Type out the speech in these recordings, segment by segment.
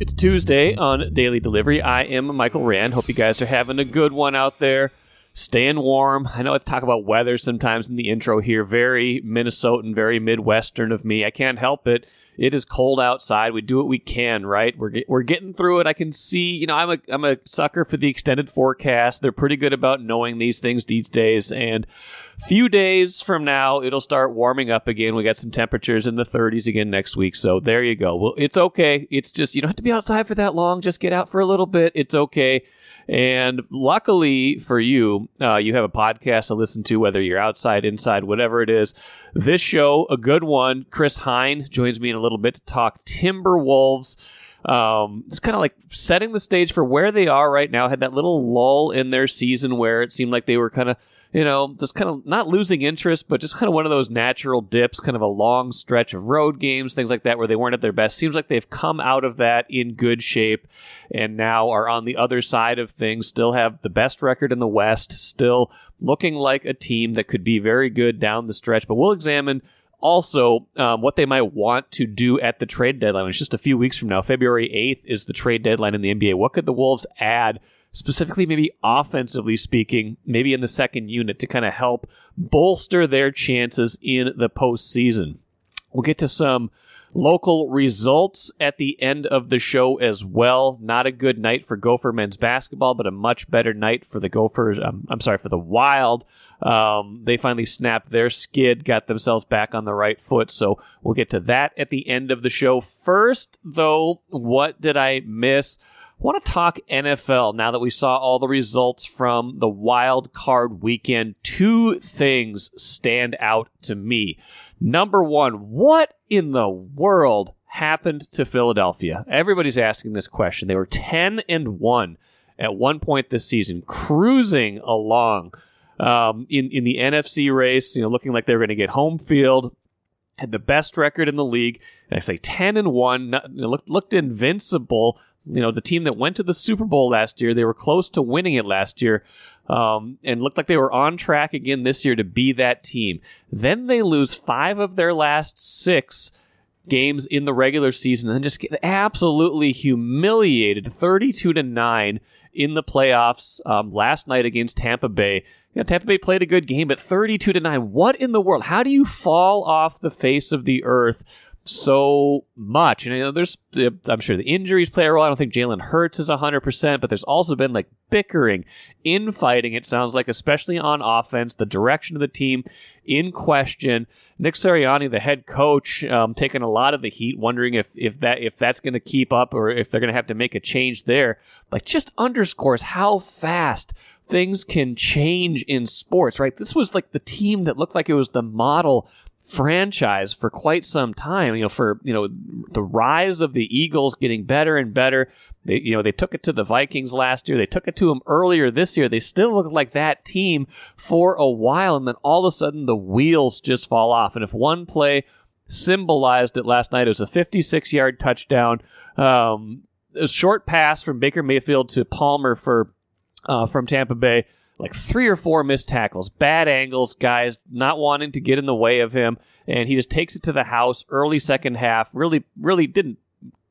It's Tuesday on Daily Delivery. I am Michael Rand. Hope you guys are having a good one out there. Staying warm. I know I talk about weather sometimes in the intro here. Very Minnesotan, very Midwestern of me. I can't help it. It is cold outside. We do what we can, right? We're getting through it. I can see, I'm a sucker for the extended forecast. They're pretty good about knowing these things these days. And few days from now, it'll start warming up again. We got some temperatures in the 30s again next week. So there you go. Well, it's okay. It's just, you don't have to be outside for that long. Just get out for a little bit. It's okay. And luckily for you, you have a podcast to listen to, whether you're outside, inside, whatever it is. This show, a good one. Chris Hine joins me in a little bit to talk Timberwolves. It's kind of like setting the stage for where they are right now. Had that little lull in their season where it seemed like they were kind of, just kind of not losing interest, but just kind of one of those natural dips, kind of a long stretch of road games, things like that, where they weren't at their best. Seems like they've come out of that in good shape and now are on the other side of things, still have the best record in the West, still looking like a team that could be very good down the stretch. But we'll examine also what they might want to do at the trade deadline. It's just a few weeks from now. February 8th is the trade deadline in the NBA. What could the Wolves add, specifically maybe offensively speaking, maybe in the second unit to kind of help bolster their chances in the postseason? We'll get to some local results at the end of the show as well. Not a good night for Gopher men's basketball, but a much better night for the Gophers. For the Wild. They finally snapped their skid, got themselves back on the right foot. So we'll get to that at the end of the show. First, though, what did I miss? I want to talk NFL now that we saw all the results from the wild card weekend. Two things stand out to me. Number one, what in the world happened to Philadelphia? Everybody's asking this question. They were 10-1 at one point this season, cruising along in the NFC race, looking like they were going to get home field. Had the best record in the league. And I say 10-1, looked invincible. The team that went to the Super Bowl last year, they were close to winning it last year, and looked like they were on track again this year to be that team. Then they lose 5 of their last 6 games in the regular season and then just get absolutely humiliated, 32-9 in the playoffs last night against Tampa Bay. Tampa Bay played a good game, but 32-9. What in the world? How do you fall off the face of the earth so much? There's, I'm sure the injuries play a role. I don't think Jalen Hurts is 100%, but there's also been like bickering, infighting, it sounds like, especially on offense, the direction of the team in question. Nick Sirianni, the head coach, taking a lot of the heat, wondering if that's going to keep up or if they're going to have to make a change there. Like, just underscores how fast things can change in sports, right? This was like the team that looked like it was the model franchise for quite some time, for the rise of the Eagles getting better and better. They took it to the Vikings last year. They took it to them earlier this year. They still look like that team for a while, and then all of a sudden the wheels just fall off. And if one play symbolized it last night, it was a 56-yard touchdown, a short pass from Baker Mayfield to Palmer from Tampa Bay. Like 3 or 4 missed tackles, bad angles, guys not wanting to get in the way of him, and he just takes it to the house early second half. Really didn't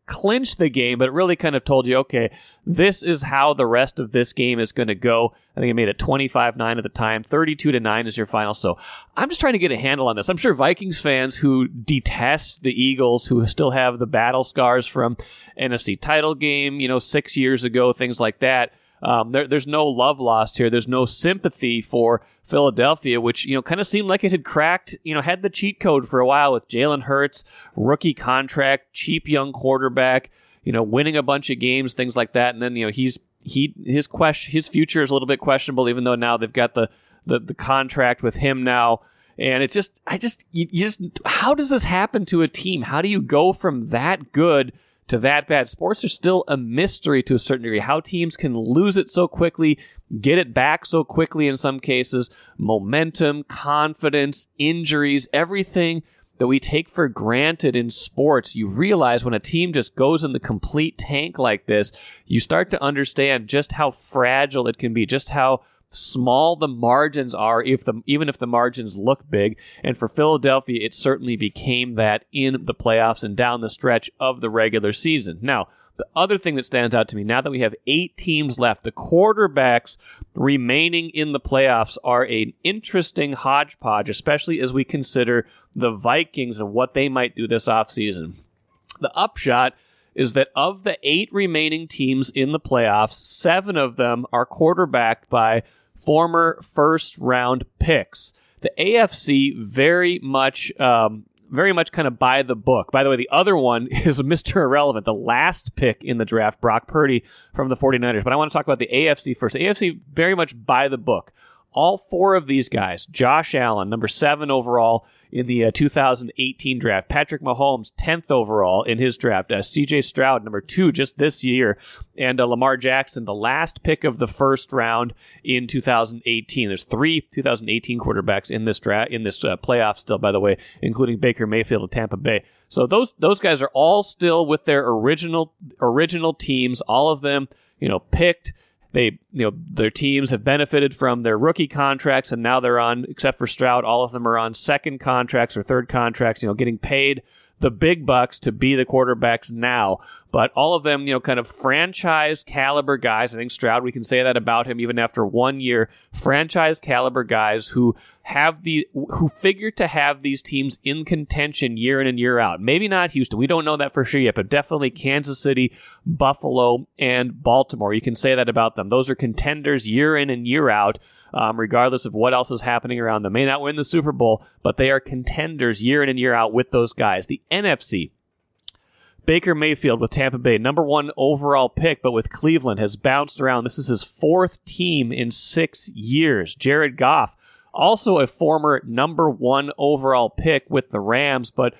clinch the game, but it really kind of told you, okay, this is how the rest of this game is going to go. I think it made it 25-9 at the time. 32-9 is your final. So I'm just trying to get a handle on this. I'm sure Vikings fans who detest the Eagles, who still have the battle scars from NFC title game, 6 years ago, things like that. There's no love lost here. There's no sympathy for Philadelphia, which, kind of seemed like it had cracked, had the cheat code for a while with Jalen Hurts, rookie contract, cheap young quarterback, winning a bunch of games, things like that. And then, his future is a little bit questionable, even though now they've got the contract with him now. And it's just, how does this happen to a team? How do you go from that good to that bad? Sports are still a mystery to a certain degree. How teams can lose it so quickly, get it back so quickly in some cases, momentum, confidence, injuries, everything that we take for granted in sports. You realize when a team just goes in the complete tank like this, you start to understand just how fragile it can be, just how small the margins are, even if the margins look big. And for Philadelphia, it certainly became that in the playoffs and down the stretch of the regular season. Now, the other thing that stands out to me, now that we have 8 teams left, the quarterbacks remaining in the playoffs are an interesting hodgepodge, especially as we consider the Vikings and what they might do this offseason. The upshot is that of the 8 remaining teams in the playoffs, 7 of them are quarterbacked by former first-round picks. The AFC very much kind of by the book. By the way, the other one is Mr. Irrelevant, the last pick in the draft, Brock Purdy from the 49ers. But I want to talk about the AFC first. The AFC very much by the book. All 4 of these guys, Josh Allen, number 7 overall in the 2018 draft. Patrick Mahomes, 10th overall in his draft. C.J. Stroud, number 2 just this year. And Lamar Jackson, the last pick of the first round in 2018. There's 3 2018 quarterbacks in this draft, in this playoff still, by the way, including Baker Mayfield of Tampa Bay. So those guys are all still with their original teams. All of them, picked. Their teams have benefited from their rookie contracts, and now they're on, except for Stroud, all of them are on second contracts or third contracts, getting paid the big bucks to be the quarterbacks now. But all of them, kind of franchise caliber guys. I think Stroud, we can say that about him even after 1 year. Franchise caliber guys who figure to have these teams in contention year in and year out. Maybe not Houston. We don't know that for sure yet, but definitely Kansas City, Buffalo, and Baltimore. You can say that about them. Those are contenders year in and year out, regardless of what else is happening around them. May not win the Super Bowl, but they are contenders year in and year out with those guys. The NFC, Baker Mayfield with Tampa Bay, number 1 overall pick, but with Cleveland, has bounced around. This is his 4th team in 6 years. Jared Goff, also a former number 1 overall pick with the Rams, but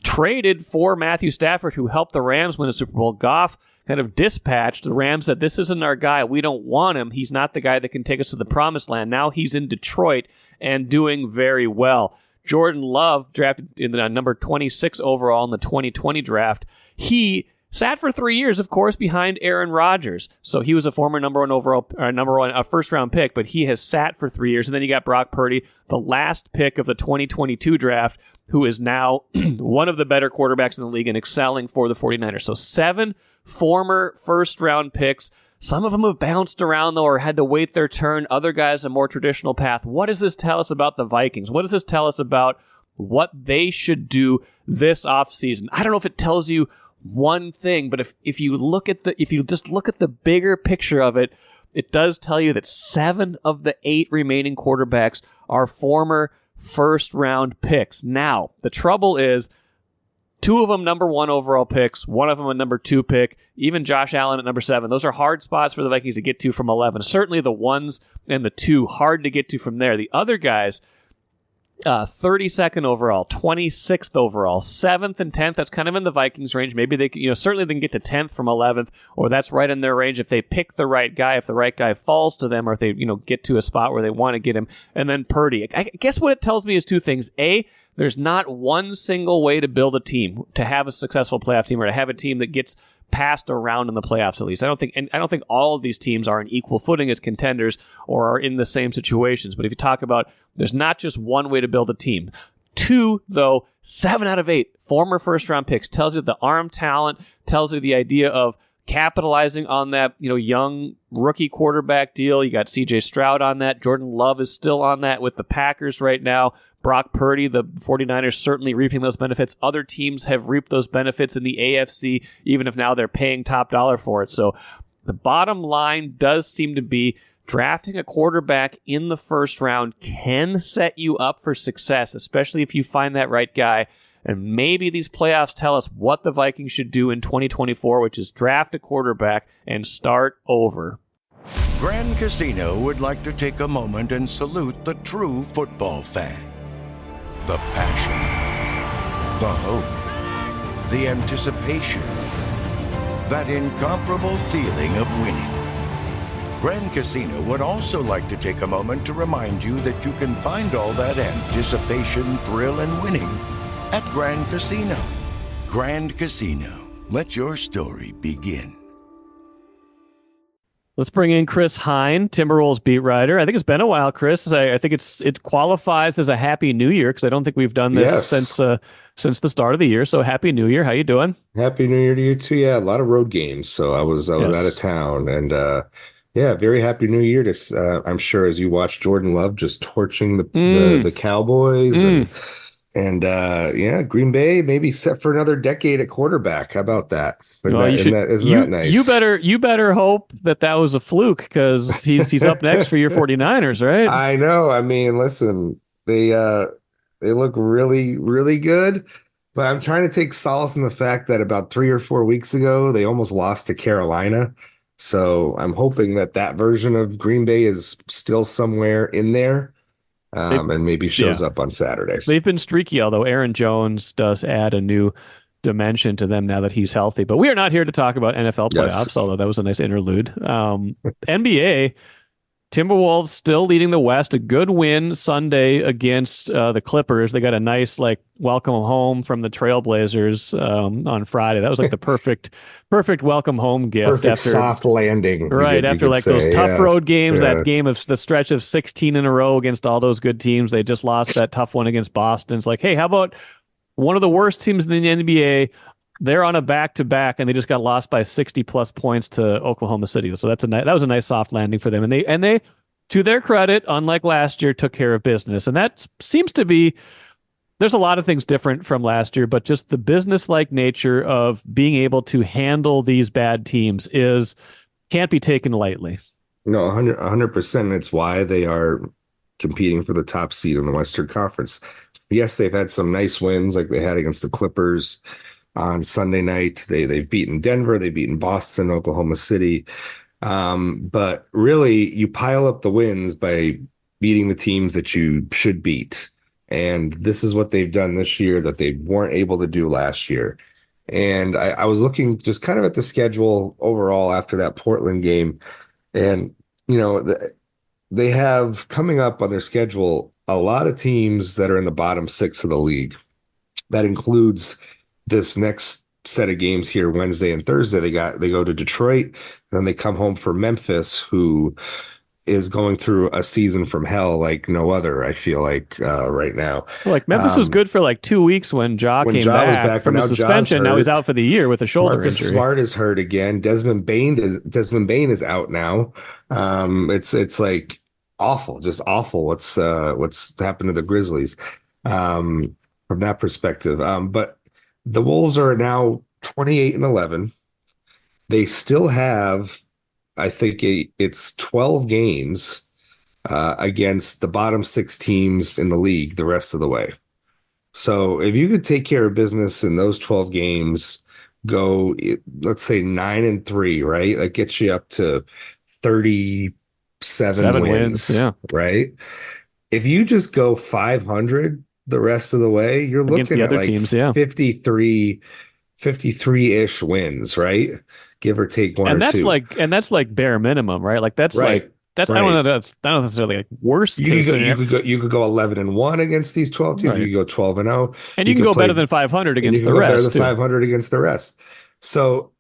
traded for Matthew Stafford, who helped the Rams win a Super Bowl. Goff kind of dispatched the Rams, said, this isn't our guy. We don't want him. He's not the guy that can take us to the promised land. Now he's in Detroit and doing very well. Jordan Love, drafted in the number 26 overall in the 2020 draft, he sat for 3 years, of course, behind Aaron Rodgers. So he was a former number 1 overall, first-round pick, but he has sat for 3 years. And then you got Brock Purdy, the last pick of the 2022 draft, who is now one of the better quarterbacks in the league and excelling for the 49ers. So 7 former first-round picks. Some of them have bounced around, though, or had to wait their turn. Other guys, a more traditional path. What does this tell us about the Vikings? What does this tell us about what they should do this offseason? I don't know if it tells you one thing, but if you just look at the bigger picture of it, it does tell you that 7 of the 8 remaining quarterbacks are former first-round picks. Now, the trouble is, 2 of them number 1 overall picks, 1 of them a number 2 pick, even Josh Allen at number 7. Those are hard spots for the Vikings to get to from 11. Certainly the 1s and the 2, hard to get to from there. The other guys, 32nd overall, 26th overall, 7th and 10th, that's kind of in the Vikings range. Maybe they can, certainly they can get to 10th from 11th, or that's right in their range if they pick the right guy, if the right guy falls to them, or if they, get to a spot where they want to get him. And then Purdy. I guess what it tells me is 2 things. A, there's not one single way to build a team, to have a successful playoff team, or to have a team that gets passed around in the playoffs at least. I don't think all of these teams are on equal footing as contenders or are in the same situations. But if you talk about, there's not just one way to build a team. 2, though, 7 out of 8 former first-round picks tells you the arm talent, tells you the idea of capitalizing on that, young rookie quarterback deal. You got C.J. Stroud on that. Jordan Love is still on that with the Packers right now. Brock Purdy, the 49ers certainly reaping those benefits. Other teams have reaped those benefits in the AFC, even if now they're paying top dollar for it. So the bottom line does seem to be drafting a quarterback in the first round can set you up for success, especially if you find that right guy. And maybe these playoffs tell us what the Vikings should do in 2024, which is draft a quarterback and start over. Grand Casino would like to take a moment and salute the true football fan. The passion, the hope, the anticipation, that incomparable feeling of winning. Grand Casino would also like to take a moment to remind you that you can find all that anticipation, thrill, and winning at Grand Casino. Grand Casino, let your story begin. Let's bring in Chris Hine, Timberwolves beat writer. I think it's been a while, Chris. I think it qualifies as a Happy New Year because I don't think we've done this Yes. since the start of the year. So Happy New Year. How you doing? Happy New Year to you too. Yeah, a lot of road games. So I was out of Yes. town and yeah, very happy New Year to I'm sure as you watch Jordan Love just torching the Mm, Cowboys mm. and yeah, Green Bay maybe set for another decade at quarterback. How about that? Isn't Well, that you isn't should that isn't that nice? you better hope that was a fluke because he's up next for your 49ers, right? I know. I mean, listen, they look really, really good. But I'm trying to take solace in the fact that about 3 or 4 weeks ago, they almost lost to Carolina. So I'm hoping that that version of Green Bay is still somewhere in there, They, and maybe shows yeah, up on Saturday. they've been streaky, although Aaron Jones does add a new dimension to them now that he's healthy. But we are not here to talk about NFL Yes. playoffs, although that was a nice interlude. NBA. Timberwolves still leading the West. A good win Sunday against the Clippers. They got a nice welcome home from the Trailblazers on Friday. That was like the perfect welcome home gift Perfect after soft landing, you after could like those say. tough Yeah. road games. That Yeah. game of the stretch of 16 in a row against all those good teams. They just lost that tough one against Boston. It's like, hey, how about one of the worst teams in the NBA? They're on a back-to-back, and they just got lost by 60 plus points to Oklahoma City. So that was a nice soft landing for them. And they, to their credit, unlike last year, took care of business. And that seems to be there's a lot of things different from last year, but just the business-like nature of being able to handle these bad teams is can't be taken lightly. No, 100%. It's why they are competing for the top seed in the Western Conference. Yes, they've had some nice wins like they had against the Clippers on Sunday night. They've beaten Denver, they've beaten Boston, Oklahoma City. But really, you pile up the wins by beating the teams that you should beat. And this is what they've done this year that they weren't able to do last year. And I was looking just kind of at the schedule overall after that Portland game. And, you know, they have coming up on their schedule a lot of teams that are in the bottom six of the league. That includes this next set of games here Wednesday and Thursday. They go to Detroit, and then they come home for Memphis, who is going through a season from hell like no other, I feel like right now. Like Memphis was good for like 2 weeks when Ja When came Ja was back back, but from now his Ja's suspension. Now he's hurt. out for the year with a shoulder Marcus injury. Smart is hurt again. Desmond Bain is out now. It's like awful, just awful. What's happened to the Grizzlies from that perspective. But the Wolves are now 28-11. They still have, I think, it's 12 games against the bottom six teams in the league the rest of the way. So if you could take care of business in those 12 games, let's say 9-3, right? That gets you up to 37 wins, Yeah. right? If you just go 500 the rest of the way, you're Against looking the at other like teams, yeah. 53-ish wins, right? Give or take one And or that's two. that's like bare minimum, right? Like that's Right. like that's I Right. don't know that's not necessarily like worst You case could go, you scenario. could go, you could go 11-1 against these 12 teams. Right. You could go 12-0. And you can could go play, better than 500 and you against can the go better rest than too. 500 against the rest. So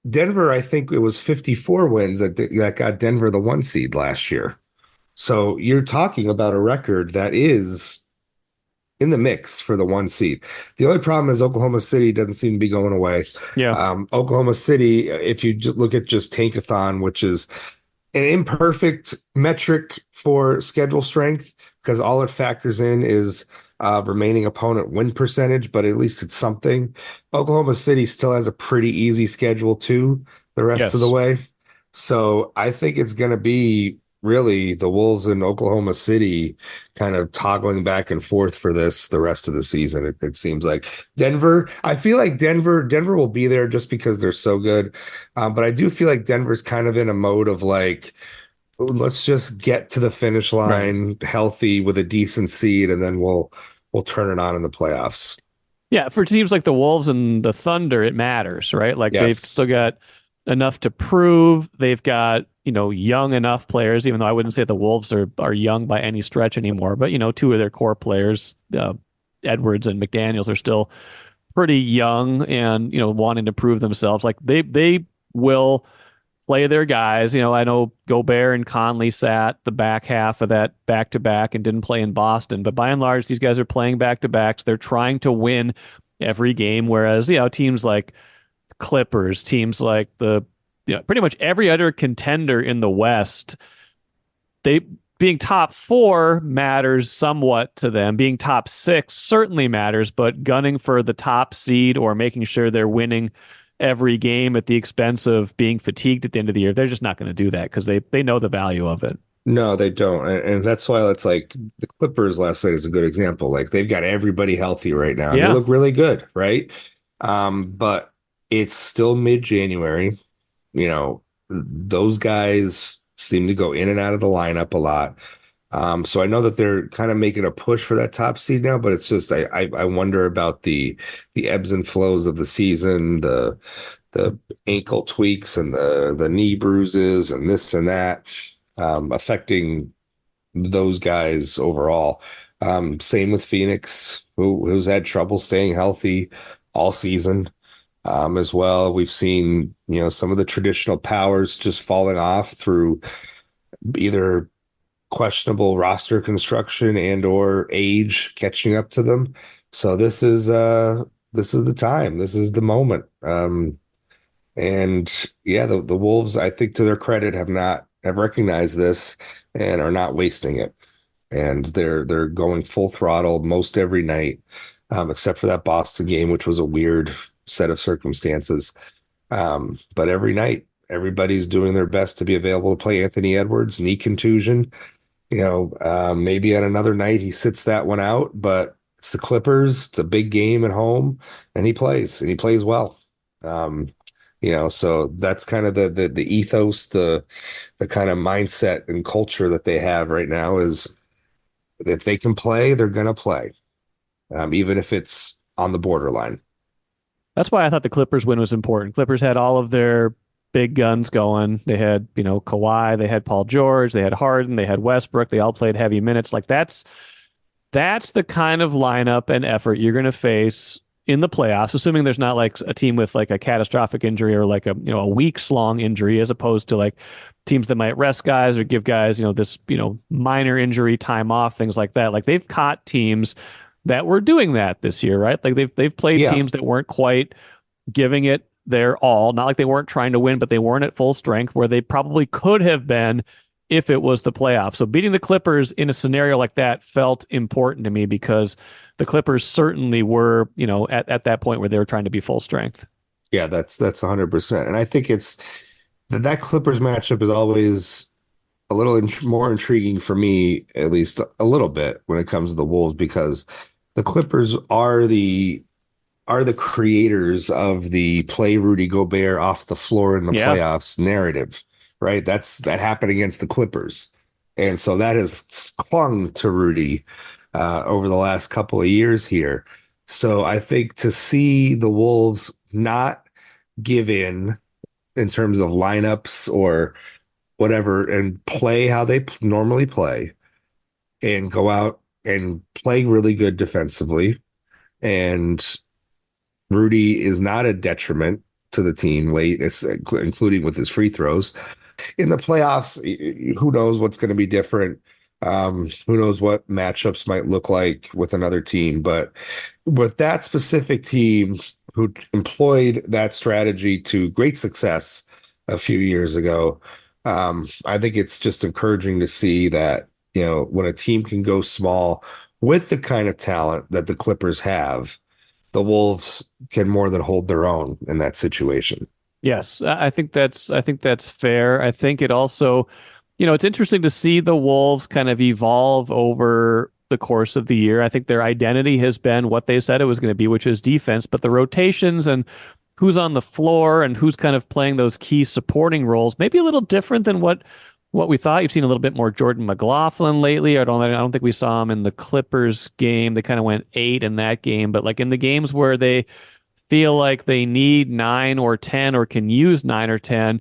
Denver, I think it was 54 wins that got Denver the 1 seed last year. So you're talking about a record that is in the mix for the 1 seed. The only problem is Oklahoma City doesn't seem to be going away. Yeah. Oklahoma City, if you look at just Tankathon, which is an imperfect metric for schedule strength, because all it factors in is remaining opponent win percentage, but at least it's something. Oklahoma City still has a pretty easy schedule too, the rest of the way. So I think it's going to be really the Wolves and Oklahoma City kind of toggling back and forth for the rest of the season. It seems like Denver, I feel like Denver will be there just because they're so good. But I do feel like Denver's kind of in a mode of like, let's just get to the finish line healthy with a decent seed, and then we'll turn it on in the playoffs. Yeah, for teams like the Wolves and the Thunder, it matters, right? Like they've still got enough to prove. They've got, young enough players, even though I wouldn't say the Wolves are young by any stretch anymore, but, two of their core players, Edwards and McDaniels, are still pretty young and, wanting to prove themselves. Like they will play their guys. I know Gobert and Conley sat the back half of that back-to-back and didn't play in Boston, but by and large, these guys are playing back-to-backs. They're trying to win every game, whereas, teams like Clippers, teams like pretty much every other contender in the West, they being top 4 matters somewhat to them. Being top 6 certainly matters, but gunning for the top seed or making sure they're winning every game at the expense of being fatigued at the end of the year, they're just not going to do that because they know the value of it. No, they don't. And that's why it's like the Clippers last night is a good example. Like they've got everybody healthy right now. And Yeah. they look really good, right? But it's still mid-January. Those guys seem to go in and out of the lineup a lot. So I know that they're kind of making a push for that top seed now, but it's just I wonder about the ebbs and flows of the season, the ankle tweaks and the knee bruises and this and that, affecting those guys overall. Same with Phoenix, who's had trouble staying healthy all season. As well, we've seen some of the traditional powers just falling off through either questionable roster construction and or age catching up to them. So this is the time. This is the moment. And yeah, the Wolves, I think to their credit, have recognized this and are not wasting it. And they're going full throttle most every night, except for that Boston game, which was a weird set of circumstances. But every night, everybody's doing their best to be available to play Anthony Edwards. Knee contusion. Maybe on another night he sits that one out, but it's the Clippers. It's a big game at home, and he plays well. So that's kind of the ethos, the kind of mindset and culture that they have right now is if they can play, they're gonna play, even if it's on the borderline. That's why I thought the Clippers win was important. Clippers had all of their big guns going. They had, Kawhi, they had Paul George, they had Harden, they had Westbrook. They all played heavy minutes. Like that's the kind of lineup and effort you're going to face in the playoffs, assuming there's not like a team with like a catastrophic injury or like a weeks long injury, as opposed to like teams that might rest guys or give guys, this, minor injury time off, things like that. Like they've caught teams that were doing that this year, right? Like they've played teams that weren't quite giving it their all. Not like they weren't trying to win, but they weren't at full strength where they probably could have been if it was the playoffs. So beating the Clippers in a scenario like that felt important to me because the Clippers certainly were, at that point where they were trying to be full strength. Yeah, that's 100%. And I think it's that Clippers matchup is always a little more intriguing for me, at least a little bit, when it comes to the Wolves, because the Clippers are the creators of the play Rudy Gobert off the floor in the playoffs narrative, right? That happened against the Clippers. And so that has clung to Rudy over the last couple of years here. So I think to see the Wolves not give in terms of lineups or whatever and play how they normally play and go out and play really good defensively, and Rudy is not a detriment to the team late, including with his free throws. In the playoffs, who knows what's going to be different? Who knows what matchups might look like with another team? But with that specific team who employed that strategy to great success a few years ago, I think it's just encouraging to see that, when a team can go small with the kind of talent that the Clippers have, the Wolves can more than hold their own in that situation. Yes, I think that's fair. I think it also, it's interesting to see the Wolves kind of evolve over the course of the year. I think their identity has been what they said it was going to be, which is defense, but the rotations and who's on the floor and who's kind of playing those key supporting roles, maybe a little different than what we thought. You've seen a little bit more Jordan McLaughlin lately. I don't think we saw him in the Clippers game. They kind of went 8 in that game, but like in the games where they feel like they need 9 or 10 or can use 9 or 10,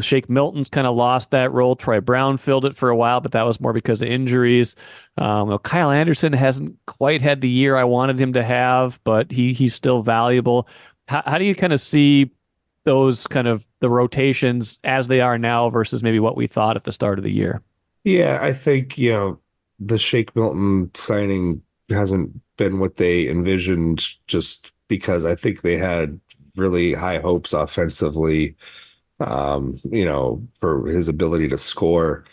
Shake Milton's kind of lost that role. Troy Brown filled it for a while, but that was more because of injuries. Kyle Anderson hasn't quite had the year I wanted him to have, but he's still valuable. How do you kind of see those kind of the rotations as they are now versus maybe what we thought at the start of the year. Yeah, I think, the Shake Milton signing hasn't been what they envisioned just because I think they had really high hopes offensively, for his ability to score.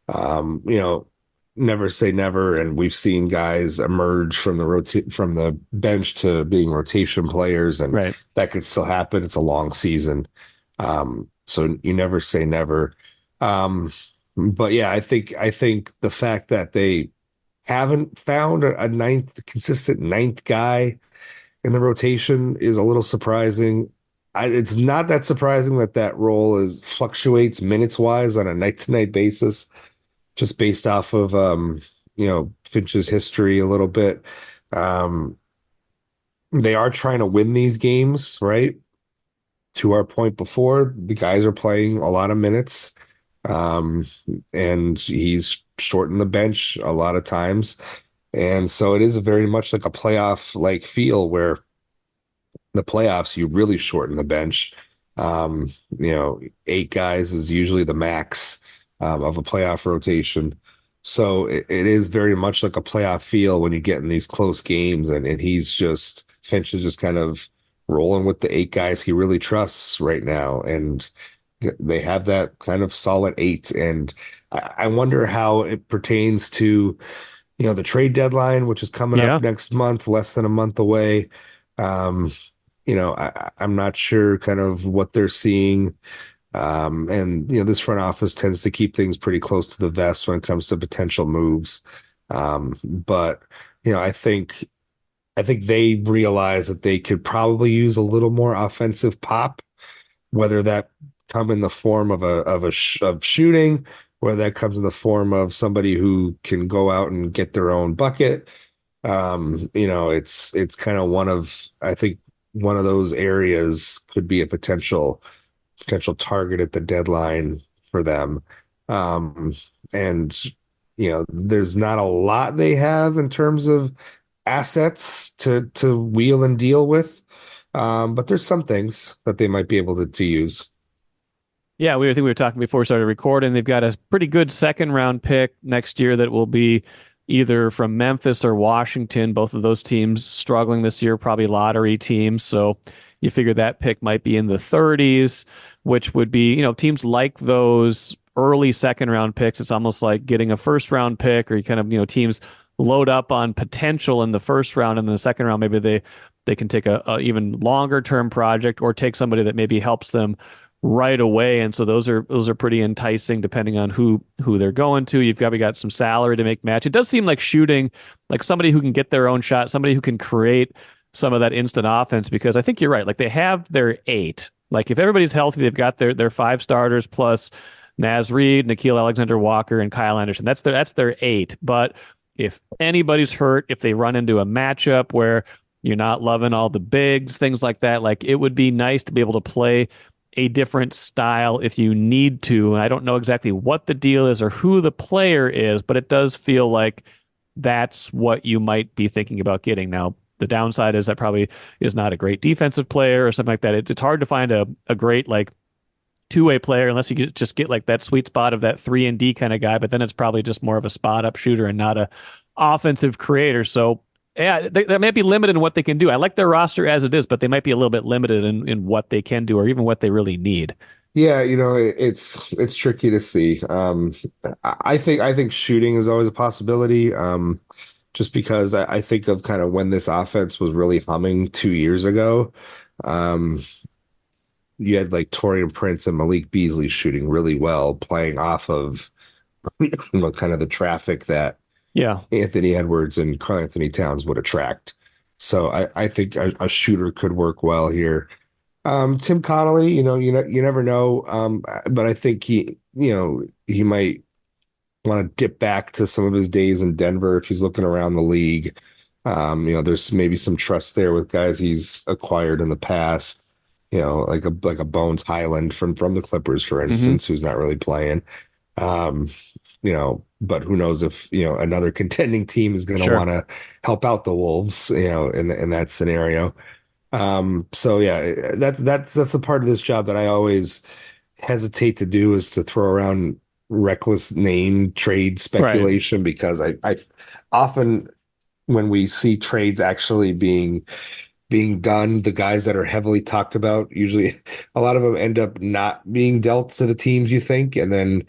Um, you know, Never say never, and we've seen guys emerge from the bench to being rotation players, and Right. that could still happen. It's a long season, so you never say never. Um, but yeah, I think the fact that they haven't found a consistent ninth guy in the rotation is a little surprising. It's not that surprising that role fluctuates minutes wise on a night to night basis, just based off of Finch's history a little bit. Um, they are trying to win these games, right? To our point before, the guys are playing a lot of minutes, um, and he's shortened the bench a lot of times. And so it is very much like a playoff like feel where the playoffs, you really shorten the bench. Um, 8 guys is usually the max of a playoff rotation. So it is very much like a playoff feel when you get in these close games, and Finch is just kind of rolling with the 8 guys he really trusts right now. And they have that kind of solid 8. And I wonder how it pertains to, the trade deadline, which is coming Yeah. up next month, less than a month away. Um, I'm not sure kind of what they're seeing. And this front office tends to keep things pretty close to the vest when it comes to potential moves. But I think they realize that they could probably use a little more offensive pop, whether that come in the form of shooting, whether that comes in the form of somebody who can go out and get their own bucket. It's kind of I think one of those areas could be a potential target at the deadline for them. Um, and there's not a lot they have in terms of assets to wheel and deal with. But there's some things that they might be able to use. Yeah, I think we were talking before we started recording. They've got a pretty good second round pick next year that will be either from Memphis or Washington. Both of those teams struggling this year, probably lottery teams. So you figure that pick might be in the 30s, which would be, teams like those early second round picks. It's almost like getting a first round pick, or you kind of, teams load up on potential in the first round, and in the second round, maybe they can take a even longer term project or take somebody that maybe helps them right away. And so those are pretty enticing depending on who they're going to. You've probably got some salary to make match. It does seem like shooting, like somebody who can get their own shot, somebody who can create some of that instant offense, because I think you're right. Like they have their 8. Like if everybody's healthy, they've got their 5 starters plus Naz Reid, Nickeil Alexander-Walker, and Kyle Anderson. That's their 8. But if anybody's hurt, if they run into a matchup where you're not loving all the bigs, things like that, like it would be nice to be able to play a different style if you need to. And I don't know exactly what the deal is or who the player is, but it does feel like that's what you might be thinking about getting. Now, the downside is that probably is not a great defensive player or something like that. It's hard to find a great like two-way player unless you just get like that sweet spot of that 3-and-D kind of guy, but then it's probably just more of a spot-up shooter and not a offensive creator. So yeah, they might be limited in what they can do. I like their roster as it is, but they might be a little bit limited in what they can do or even what they really need. Yeah, it's tricky to see. I think shooting is always a possibility. Just because I think of kind of when this offense was really humming 2 years ago. Um, you had like Torian Prince and Malik Beasley shooting really well, playing off of kind of the traffic that Yeah. Anthony Edwards and Karl Anthony Towns would attract. So I think a shooter could work well here. Tim Connolly, you never know. But I think he might want to dip back to some of his days in Denver if he's looking around the league. There's maybe some trust there with guys he's acquired in the past. Like a Bones Highland from the Clippers, for instance, who's not really playing. Um, but who knows if another contending team is going to Sure. want to help out the Wolves, in that scenario. So yeah, that's a part of this job that I always hesitate to do, is to throw around reckless name trade Right. speculation, because I often, when we see trades actually being done, the guys that are heavily talked about, usually a lot of them end up not being dealt to the teams you think, and then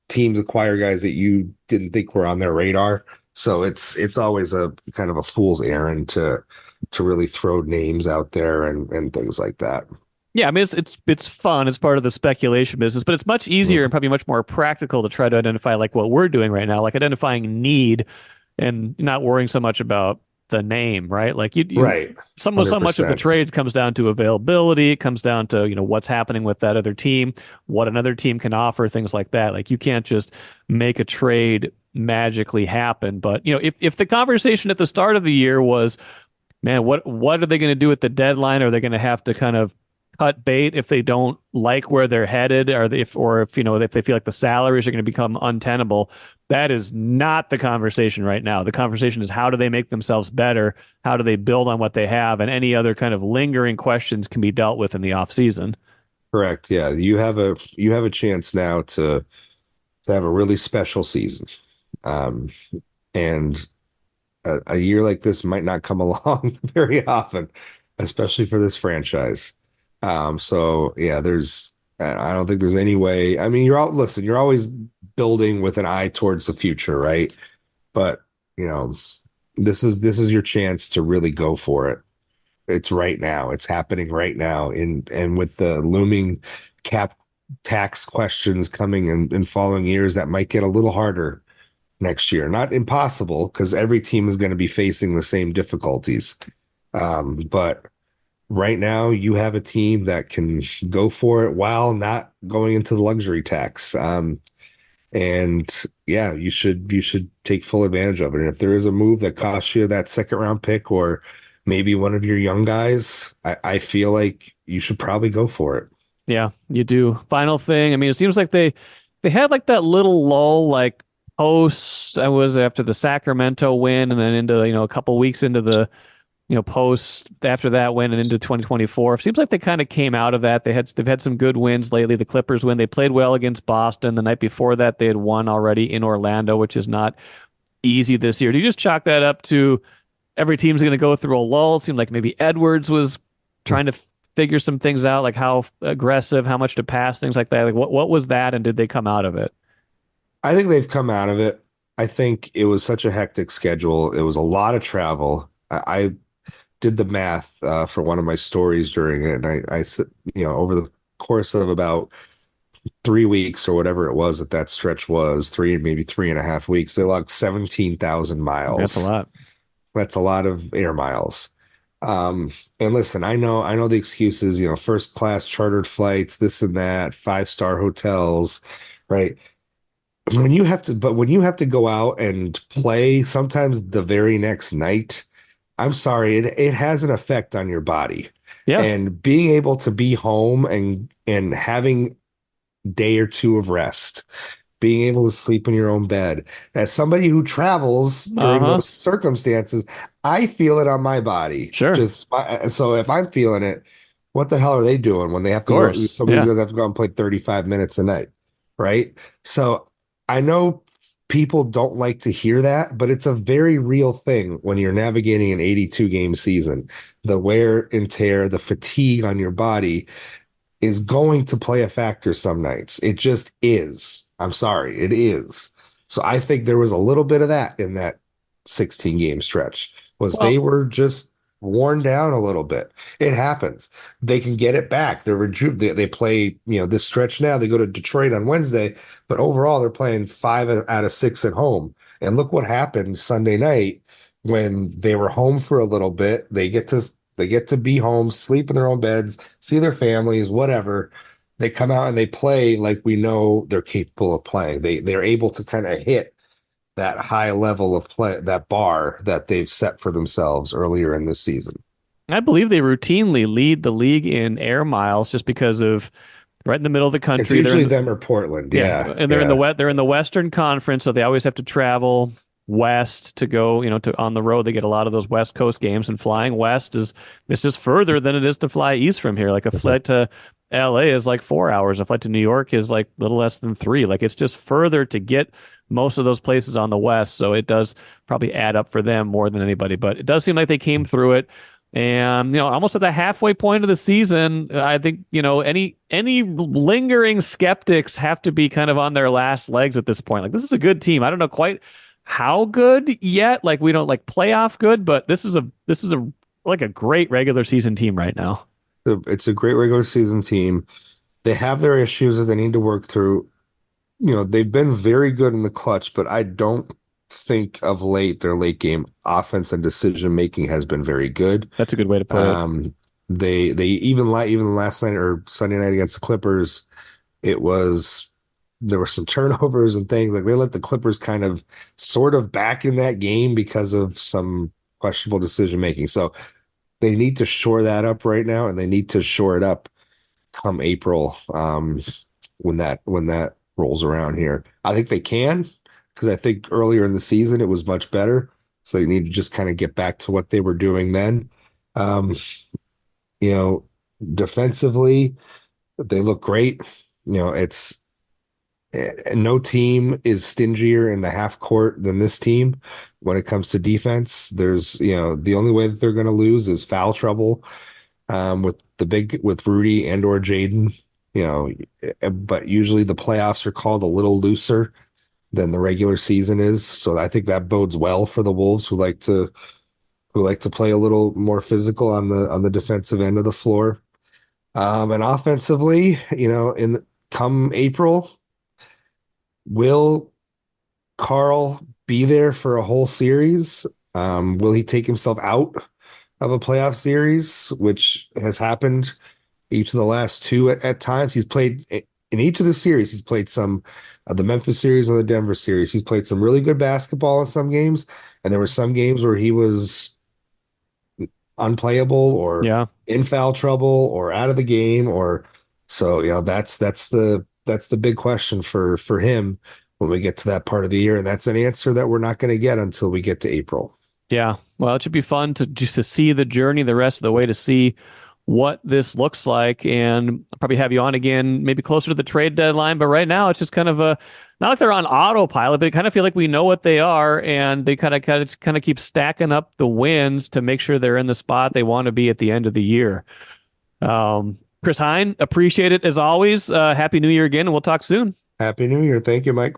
teams acquire guys that you didn't think were on their radar. So it's always a kind of a fool's errand to really throw names out there and things like that. Yeah, I mean it's fun. It's part of the speculation business, but it's much easier and Mhm. probably much more practical to try to identify like what we're doing right now, like identifying need and not worrying so much about the name, right? Like you Right. so much of the 100%. trade comes down to availability, it comes down to, what's happening with that other team, what another team can offer, things like that. Like you can't just make a trade magically happen. But, if the conversation at the start of the year was, man, what are they going to do at the deadline? Are they going to have to kind of cut bait if they don't like where they're headed, or if they feel like the salaries are going to become untenable? That is not the conversation right now. The conversation is how do they make themselves better? How do they build on what they have? And any other kind of lingering questions can be dealt with in the off season. Correct. Yeah, you have a chance now to have a really special season. Um, and a year like this might not come along very often, especially for this franchise. So yeah, I don't think there's any way. I mean, you're always building with an eye towards the future, right? But you know, this is your chance to really go for it. It's right now. It's happening right now. And with the looming cap tax questions coming in following years, that might get a little harder next year. Not impossible, because every team is going to be facing the same difficulties. But right now, you have a team that can go for it while not going into the luxury tax. And yeah, you should take full advantage of it. And if there is a move that costs you that second round pick, or maybe one of your young guys, I feel like you should probably go for it. Yeah, you do. Final thing. I mean, it seems like they had like that little lull, like post. I was after the Sacramento win, and then into a couple weeks into the post after that win and into 2024. Seems like they kind of came out of that. They've had some good wins lately. The Clippers win. They played well against Boston. The night before that, they had won already in Orlando, which is not easy this year. Do you just chalk that up to every team's going to go through a lull? It seemed like maybe Edwards was trying to figure some things out, like how aggressive, how much to pass, things like that. Like what was that, and did they come out of it? I think they've come out of it. I think it was such a hectic schedule. It was a lot of travel. I did the math for one of my stories during it, and over the course of about 3 weeks or whatever it was that stretch was, maybe 3.5 weeks, they logged 17,000 That's a miles. lot. That's a lot of air miles. And listen, I know the excuses, first class chartered flights, this and that, five-star hotels, right? When you have to go out and play, sometimes the very next night, I'm sorry, it has an effect on your body. Yeah. And being able to be home and having a day or two of rest, being able to sleep in your own bed. As somebody who travels during Uh-huh. those circumstances, I feel it on my body. Sure. Of So if I'm feeling it, what the hell are they doing when they have to go? course. Some of these Yeah. guys have to go and play 35 minutes a night, right? So I know people don't like to hear that, but it's a very real thing when you're navigating an 82 game season. The wear and tear, the fatigue on your body is going to play a factor some nights. It just is. I'm sorry, it is. So I think there was a little bit of that in that 16 game stretch, was they Well, were just worn down a little bit. It happens. They can get it back. They play, this stretch now. They go to Detroit on Wednesday, but overall they're playing 5 out of 6 at home. And look what happened Sunday night when they were home for a little bit. They get to be home, sleep in their own beds, see their families, whatever. They come out and they play like we know they're capable of playing. They're able to kind of hit that high level of play, that bar that they've set for themselves earlier in this season. I believe they routinely lead the league in air miles just because of right in the middle of the It's country. usually them or Portland. Yeah, Yeah, and yeah. they're in the Western Conference, so they always have to travel west to go, to on the road. They get a lot of those West Coast games, and flying west it's just further than it is to fly east from here. Like a flight to LA is like 4 hours. A flight to New York is like a little less than 3. Like it's just further to get most of those places on the west. So it does probably add up for them more than anybody, but it does seem like they came through it. And, almost at the halfway point of the season, I think, any lingering skeptics have to be kind of on their last legs at this point. Like, this is a good team. I don't know quite how good yet. Like, we don't like playoff good, but this is like a great regular season team right now. It's a great regular season team. They have their issues that they need to work through. They've been very good in the clutch, but I don't think of late their late game offense and decision making has been very good. That's a good way to put it. They even last night or Sunday night against the Clippers, there were some turnovers and things. Like they let the Clippers kind of sort of back in that game because of some questionable decision making. So they need to shore that up right now, and they need to shore it up come April when that rolls around here. I think they can, because I think earlier in the season it was much better. So they need to just kind of get back to what they were doing then. Defensively, they look great. It's no team is stingier in the half court than this team when it comes to defense. There's, the only way that they're going to lose is foul trouble with Rudy and or Jaden. But usually the playoffs are called a little looser than the regular season is. So I think that bodes well for the Wolves, who like to play a little more physical on the defensive end of the floor. And offensively, come April, will Carl be there for a whole series? Will he take himself out of a playoff series, which has happened each of the last two at times? He's played in each of the series. He's played some of the Memphis series and the Denver series. He's played some really good basketball in some games, and there were some games where he was unplayable or in foul trouble or out of the game. That's the big question for him when we get to that part of the year, and that's an answer that we're not going to get until we get to April. Yeah, well, it should be fun to see the journey the rest of the way, to see what this looks like, and I'll probably have you on again maybe closer to the trade deadline. But right now it's just kind of not like they're on autopilot, but they kind of feel like we know what they are, and they kind of keep stacking up the wins to make sure they're in the spot they want to be at the end of the year. Chris Hine, appreciate it as always. Happy New Year again, and we'll talk soon. Happy New Year. Thank you, Mike.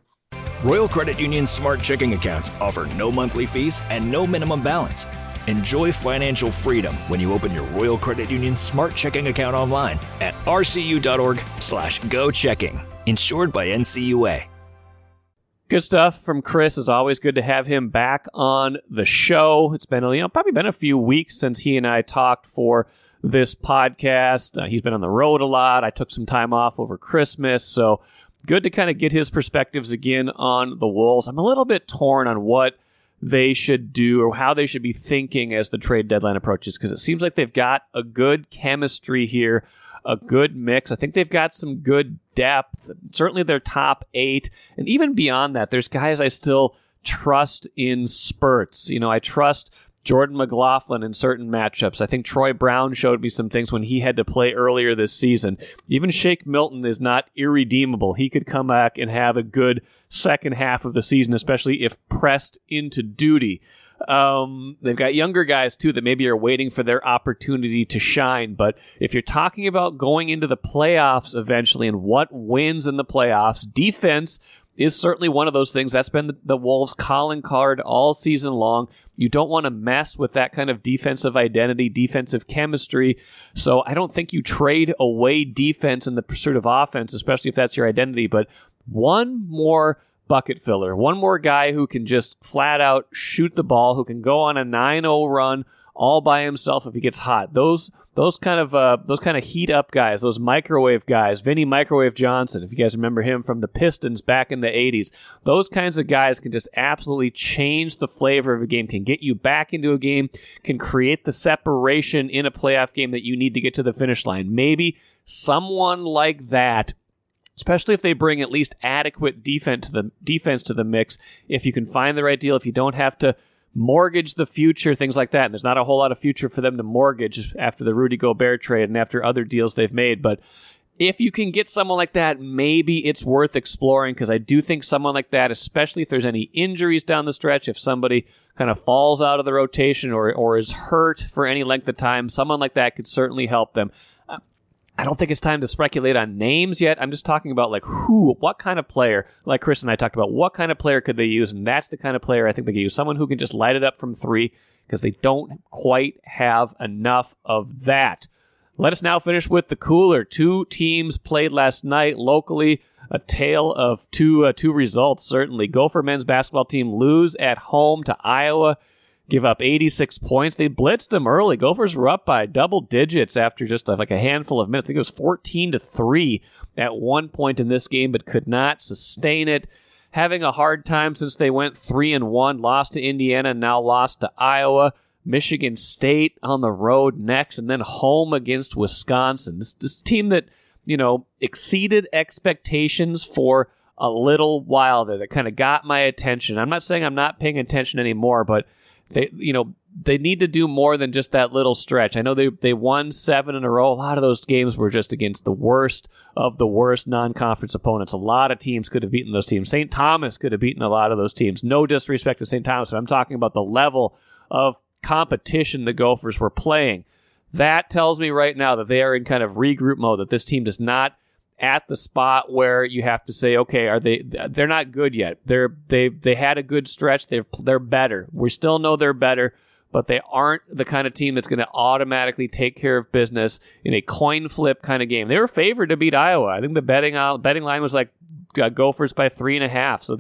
Royal Credit Union's smart checking accounts offer no monthly fees and no minimum balance. Enjoy financial freedom when you open your Royal Credit Union smart checking account online at rcu.org/go-checking. Insured by NCUA. Good stuff from Chris. As always, good to have him back on the show. It's been probably been a few weeks since he and I talked for this podcast. He's been on the road a lot. I took some time off over Christmas, so good to kind of get his perspectives again on the Wolves. I'm a little bit torn on what they should do or how they should be thinking as the trade deadline approaches, because it seems like they've got a good chemistry here, a good mix. I think they've got some good depth, certainly their top 8. And even beyond that, there's guys I still trust in spurts. I trust Jordan McLaughlin in certain matchups. I think Troy Brown showed me some things when he had to play earlier this season. Even Shake Milton is not irredeemable. He could come back and have a good second half of the season, especially if pressed into duty. They've got younger guys, too, that maybe are waiting for their opportunity to shine. But if you're talking about going into the playoffs eventually and what wins in the playoffs, defense is certainly one of those things. That's been the Wolves' calling card all season long. You don't want to mess with that kind of defensive identity, defensive chemistry. So I don't think you trade away defense in the pursuit of offense, especially if that's your identity. But one more bucket filler, one more guy who can just flat out shoot the ball, who can go on a 9-0 run all by himself if he gets hot. Those kind of heat up guys, those microwave guys, Vinny Microwave Johnson, if you guys remember him from the Pistons back in the 80s, those kinds of guys can just absolutely change the flavor of a game, can get you back into a game, can create the separation in a playoff game that you need to get to the finish line. Maybe someone like that especially if they bring at least adequate defense to the mix. If you can find the right deal, if you don't have to mortgage the future, things like that. And there's not a whole lot of future for them to mortgage after the Rudy Gobert trade and after other deals they've made. But if you can get someone like that, maybe it's worth exploring, because I do think someone like that, especially if there's any injuries down the stretch, if somebody kind of falls out of the rotation or is hurt for any length of time, someone like that could certainly help them. I don't think it's time to speculate on names yet. I'm just talking about what kind of player, like Chris and I talked about, what kind of player could they use? And that's the kind of player I think they could use. Someone who can just light it up from three, because they don't quite have enough of that. Let us now finish with the cooler. Two teams played last night locally. A tale of two results, certainly. Gopher men's basketball team lose at home to Iowa, give up 86 points. They blitzed them early. Gophers were up by double digits after just a handful of minutes. I think it was 14-3 at one point in this game, but could not sustain it. Having a hard time since they went 3-1, lost to Indiana, now lost to Iowa. Michigan State on the road next, and then home against Wisconsin. This team that, exceeded expectations for a little while there, that kind of got my attention. I'm not saying I'm not paying attention anymore, but they need to do more than just that little stretch. I know they won 7 in a row. A lot of those games were just against the worst of the worst non-conference opponents. A lot of teams could have beaten those teams. St. Thomas could have beaten a lot of those teams. No disrespect to St. Thomas, but I'm talking about the level of competition the Gophers were playing. That tells me right now that they are in kind of regroup mode, that this team is not at the spot where you have to say, okay, they're not good yet. They had a good stretch. They're better. We still know they're better, but they aren't the kind of team that's going to automatically take care of business in a coin flip kind of game. They were favored to beat Iowa. I think the betting line was like Gophers by 3.5. So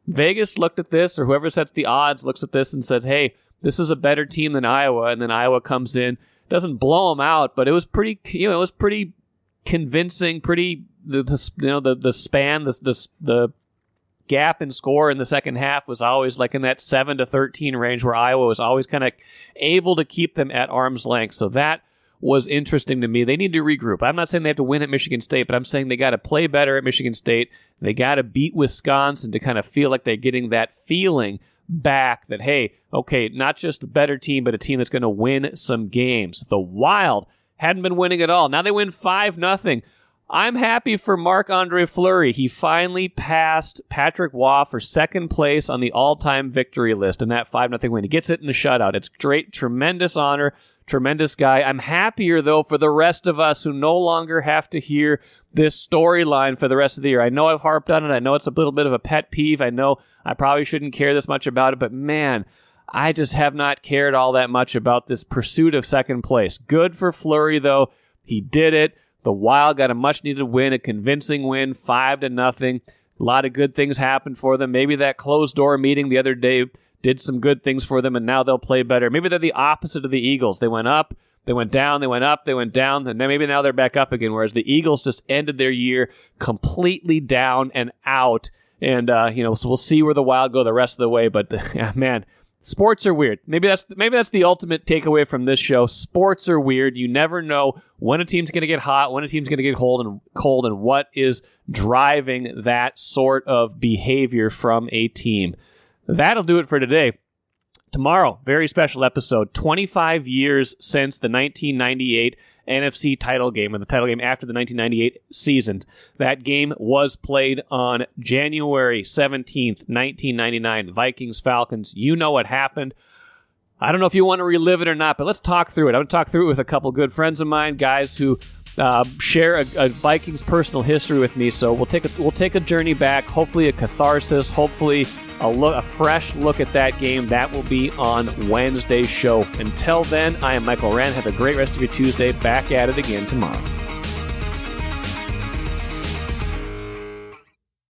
Vegas looked at this, or whoever sets the odds looks at this and says, hey, this is a better team than Iowa, and then Iowa comes in, doesn't blow them out, but it was pretty convincing. The gap in score in the second half was always like in that 7-13 range, where Iowa was always kind of able to keep them at arm's length. So that was interesting to me. They need to regroup. I'm not saying they have to win at Michigan State, but I'm saying they got to play better at Michigan State. They got to beat Wisconsin to kind of feel like they're getting that feeling back that, hey, okay, not just a better team, but a team that's going to win some games. The Wild hadn't been winning at all. Now they win 5-0. I'm happy for Marc-Andre Fleury. He finally passed Patrick Waugh for second place on the all-time victory list in that 5-0 win. He gets it in a shutout. It's great, tremendous honor, tremendous guy. I'm happier, though, for the rest of us who no longer have to hear this storyline for the rest of the year. I know I've harped on it. I know it's a little bit of a pet peeve. I know I probably shouldn't care this much about it, but man, I just have not cared all that much about this pursuit of second place. Good for Fleury, though. He did it. The Wild got a much-needed win, a convincing win, 5-0. A lot of good things happened for them. Maybe that closed-door meeting the other day did some good things for them, and now they'll play better. Maybe they're the opposite of the Eagles. They went up, they went down, they went up, they went down, and then maybe now they're back up again, whereas the Eagles just ended their year completely down and out. And, so we'll see where the Wild go the rest of the way. But, man, sports are weird. Maybe that's the ultimate takeaway from this show. Sports are weird. You never know when a team's going to get hot, when a team's going to get cold, and what is driving that sort of behavior from a team. That'll do it for today. Tomorrow, very special episode, 25 years since the 1998 NFC title game, or the title game after the 1998 season. That game was played on January 17th, 1999. Vikings, Falcons. You know what happened. I don't know if you want to relive it or not, but let's talk through it. I'm going to talk through it with a couple good friends of mine, guys who share a Vikings personal history with me. So we'll take a journey back, hopefully a catharsis, hopefully a fresh look at that game. That will be on Wednesday's show. Until then, I am Michael Wren. Have a great rest of your Tuesday. Back at it again tomorrow.